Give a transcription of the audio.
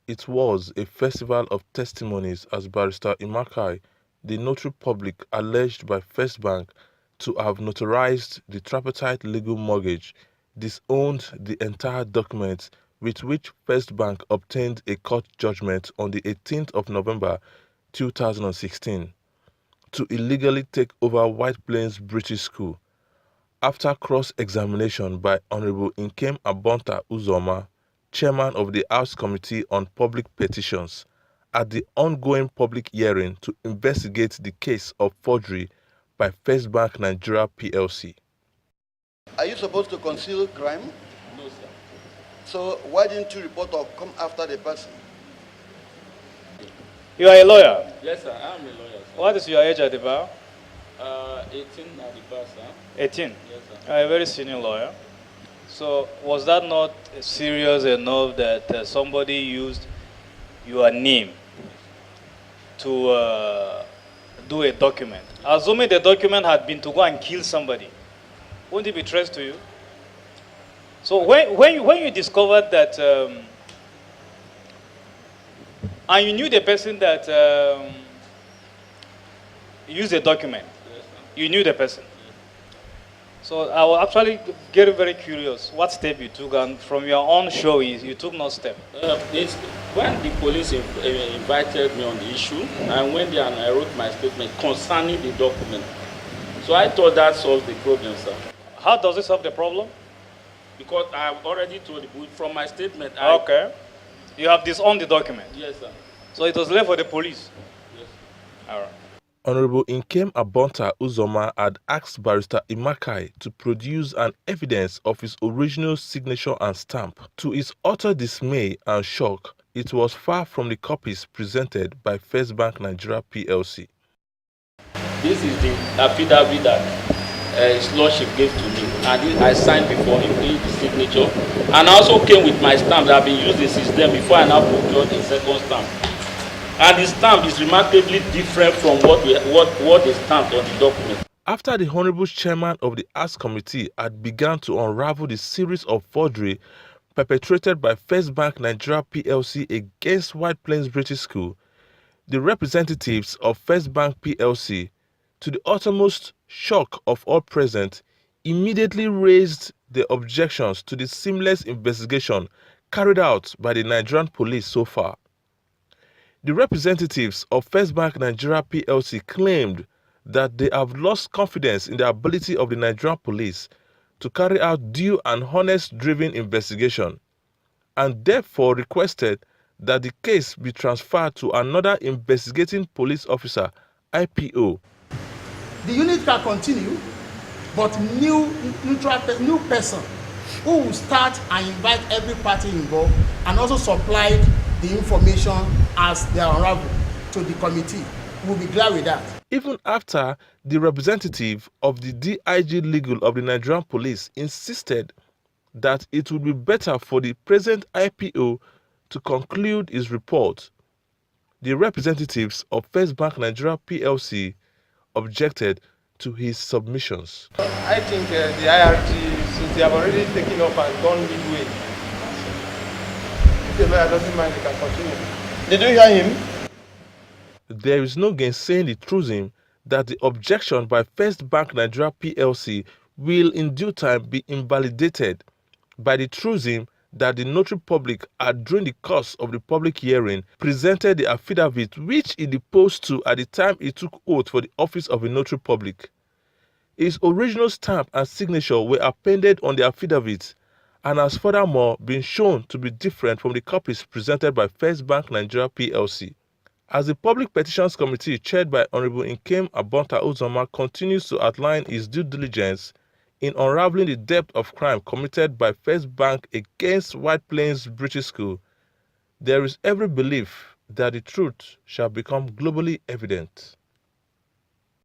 It was a festival of testimonies as Barrister Imakai, the notary public alleged by First Bank to have notarized the tripartite legal mortgage, disowned the entire document with which First Bank obtained a court judgment on the 18th of November 2016 to illegally take over White Plains British School. After cross-examination by Honorable Nkem Abonta Uzoma, chairman of the House Committee on Public Petitions, at the ongoing public hearing to investigate the case of forgery by First Bank Nigeria plc. Are you supposed to conceal crime? No, sir. So why didn't you report or come after the person? You are a lawyer? Yes, sir. I am a lawyer, sir. What is your age at the bar? 18 at the bar, sir. 18? Yes, sir. You are a very senior lawyer. So was that not serious enough that somebody used your name to do a document? Assuming the document had been to go and kill somebody, wouldn't it be traced to you? So when you discovered that, and you knew the person that used the document, Yes, sir. you knew the person. So I was actually getting very curious what step you took, and from your own showing, you took no step. It's when the police invited me on the issue, and when I wrote my statement concerning the document. So I thought that solved the problem, sir. How does it solve the problem? Because I have already told the police from my statement. Okay. You have disowned the document. Yes, sir. So it was left for the police. Yes. All right. Honorable Nkem Abonta Uzoma had asked Barrister Imakai to produce an evidence of his original signature and stamp. To his utter dismay and shock, it was far from the copies presented by First Bank Nigeria plc. This is the affidavit that his lordship gave to me, and I signed before him, the signature, and I also came with my stamp that I've been using since then before I now procured a second stamp. And the stamp is remarkably different from what is stamped on the document. After the Honorable Chairman of the House Committee had begun to unravel the series of forgery perpetrated by First Bank Nigeria plc against White Plains British School, the representatives of First Bank plc, to the uttermost shock of all present, immediately raised the objections to the seamless investigation carried out by the Nigerian police so far. The representatives of First Bank Nigeria plc claimed that they have lost confidence in the ability of the Nigerian police to carry out due and honest-driven investigation, and therefore requested that the case be transferred to another investigating police officer, IPO. The unit can continue, but new person who will start and invite every party involved and also supply the information as they unravel to the committee. We'll be glad with that. Even after the representative of the DIG Legal of the Nigerian Police insisted that it would be better for the present IPO to conclude his report, the representatives of First Bank Nigeria plc objected to his submissions. I think the IRT, since they have already taken up and gone midway, if the lawyer doesn't mind, they can continue. Did you hear him? There is no gainsaying the truism that the objection by First Bank Nigeria plc will in due time be invalidated by the truism that the notary public had, during the course of the public hearing, presented the affidavit which he deposed to at the time he took oath for the office of a notary public. His original stamp and signature were appended on the affidavit and has furthermore been shown to be different from the copies presented by First Bank Nigeria plc. As the Public Petitions Committee chaired by Honorable Nkem Abonta Uzoma continues to outline his due diligence in unraveling the depth of crime committed by First Bank against White Plains British School, there is every belief that the truth shall become globally evident.